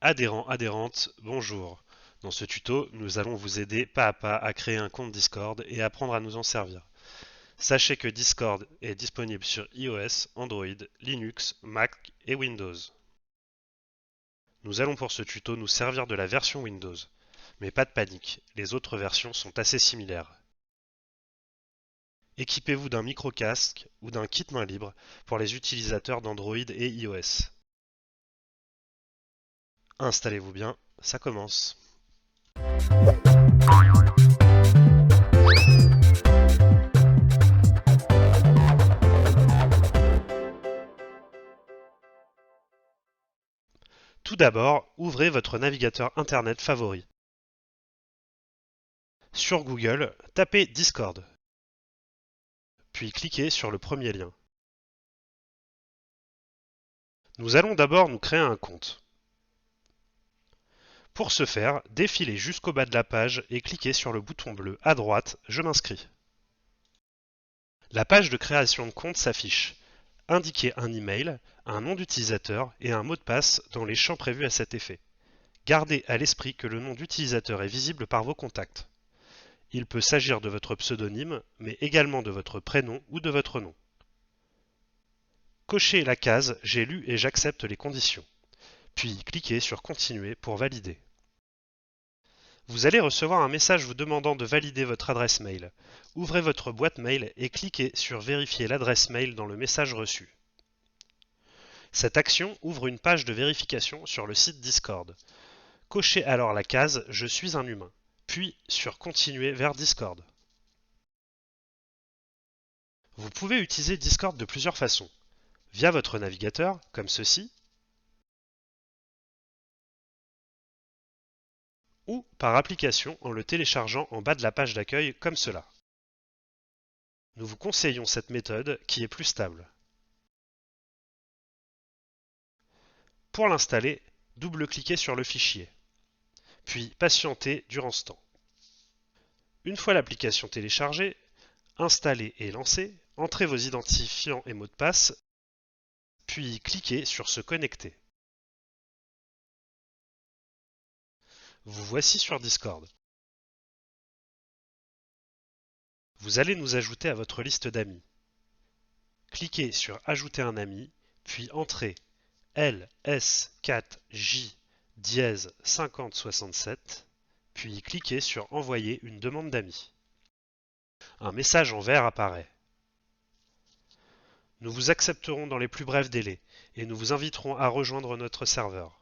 Adhérents, adhérentes, bonjour. Dans ce tuto, nous allons vous aider pas à pas à créer un compte Discord et apprendre à nous en servir. Sachez que Discord est disponible sur iOS, Android, Linux, Mac et Windows. Nous allons pour ce tuto nous servir de la version Windows. Mais pas de panique, les autres versions sont assez similaires. Équipez-vous d'un micro-casque ou d'un kit main libre pour les utilisateurs d'Android et iOS. Installez-vous bien, ça commence. Tout d'abord, ouvrez votre navigateur internet favori. Sur Google, tapez Discord, puis cliquez sur le premier lien. Nous allons d'abord nous créer un compte. Pour ce faire, défilez jusqu'au bas de la page et cliquez sur le bouton bleu à droite « Je m'inscris ». La page de création de compte s'affiche. Indiquez un email, un nom d'utilisateur et un mot de passe dans les champs prévus à cet effet. Gardez à l'esprit que le nom d'utilisateur est visible par vos contacts. Il peut s'agir de votre pseudonyme, mais également de votre prénom ou de votre nom. Cochez la case « J'ai lu et j'accepte les conditions », puis cliquez sur « Continuer » pour valider. Vous allez recevoir un message vous demandant de valider votre adresse mail. Ouvrez votre boîte mail et cliquez sur « Vérifier l'adresse mail » dans le message reçu. Cette action ouvre une page de vérification sur le site Discord. Cochez alors la case « Je suis un humain », puis sur « Continuer vers Discord ». Vous pouvez utiliser Discord de plusieurs façons. Via votre navigateur, comme ceci, ou par application en le téléchargeant en bas de la page d'accueil comme cela. Nous vous conseillons cette méthode qui est plus stable. Pour l'installer, double-cliquez sur le fichier, puis patientez durant ce temps. Une fois l'application téléchargée, installée et lancée, entrez vos identifiants et mots de passe, puis cliquez sur se connecter. Vous voici sur Discord. Vous allez nous ajouter à votre liste d'amis. Cliquez sur Ajouter un ami, puis entrez LS4J5067, puis cliquez sur Envoyer une demande d'amis. Un message en vert apparaît. Nous vous accepterons dans les plus brefs délais et nous vous inviterons à rejoindre notre serveur.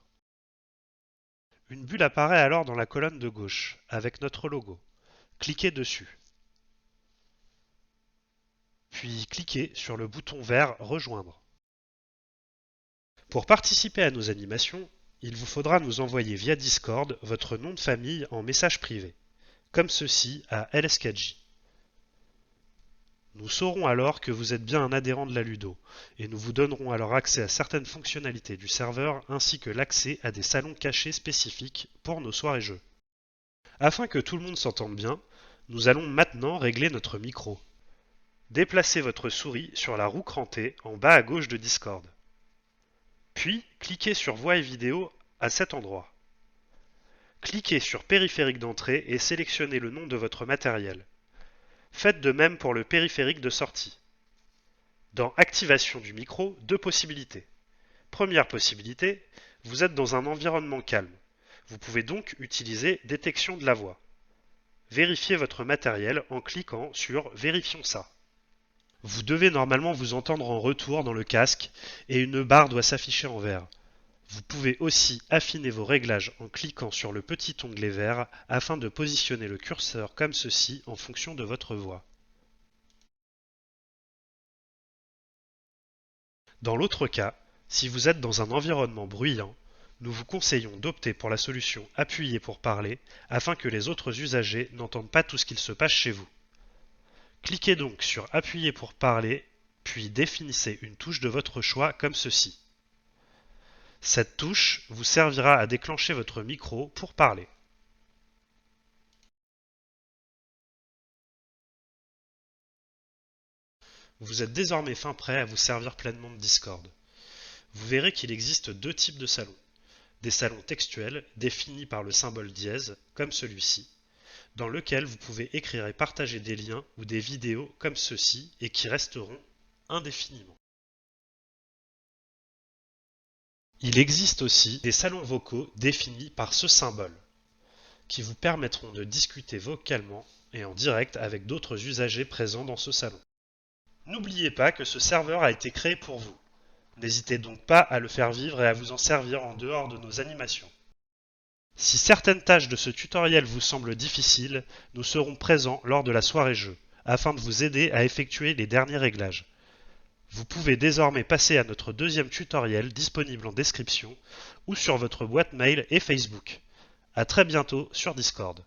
Une bulle apparaît alors dans la colonne de gauche avec notre logo. Cliquez dessus. Puis cliquez sur le bouton vert Rejoindre. Pour participer à nos animations, il vous faudra nous envoyer via Discord votre nom de famille en message privé, comme ceci à LS4J. Nous saurons alors que vous êtes bien un adhérent de la Ludo, et nous vous donnerons alors accès à certaines fonctionnalités du serveur ainsi que l'accès à des salons cachés spécifiques pour nos soirées jeux. Afin que tout le monde s'entende bien, nous allons maintenant régler notre micro. Déplacez votre souris sur la roue crantée en bas à gauche de Discord. Puis, cliquez sur Voix et vidéo à cet endroit. Cliquez sur Périphérique d'entrée et sélectionnez le nom de votre matériel. Faites de même pour le périphérique de sortie. Dans Activation du micro, deux possibilités. Première possibilité, vous êtes dans un environnement calme. Vous pouvez donc utiliser Détection de la voix. Vérifiez votre matériel en cliquant sur Vérifions ça. Vous devez normalement vous entendre en retour dans le casque et une barre doit s'afficher en vert. Vous pouvez aussi affiner vos réglages en cliquant sur le petit onglet vert afin de positionner le curseur comme ceci en fonction de votre voix. Dans l'autre cas, si vous êtes dans un environnement bruyant, nous vous conseillons d'opter pour la solution Appuyer pour parler afin que les autres usagers n'entendent pas tout ce qu'il se passe chez vous. Cliquez donc sur Appuyer pour parler, puis définissez une touche de votre choix comme ceci. Cette touche vous servira à déclencher votre micro pour parler. Vous êtes désormais fin prêt à vous servir pleinement de Discord. Vous verrez qu'il existe deux types de salons. des salons textuels définis par le symbole dièse, comme celui-ci, dans lequel vous pouvez écrire et partager des liens ou des vidéos comme ceux-ci et qui resteront indéfiniment. Il existe aussi des salons vocaux définis par ce symbole, qui vous permettront de discuter vocalement et en direct avec d'autres usagers présents dans ce salon. N'oubliez pas que ce serveur a été créé pour vous. N'hésitez donc pas à le faire vivre et à vous en servir en dehors de nos animations. Si certaines tâches de ce tutoriel vous semblent difficiles, nous serons présents lors de la soirée jeu, afin de vous aider à effectuer les derniers réglages. Vous pouvez désormais passer à notre deuxième tutoriel disponible en description ou sur votre boîte mail et Facebook. À très bientôt sur Discord.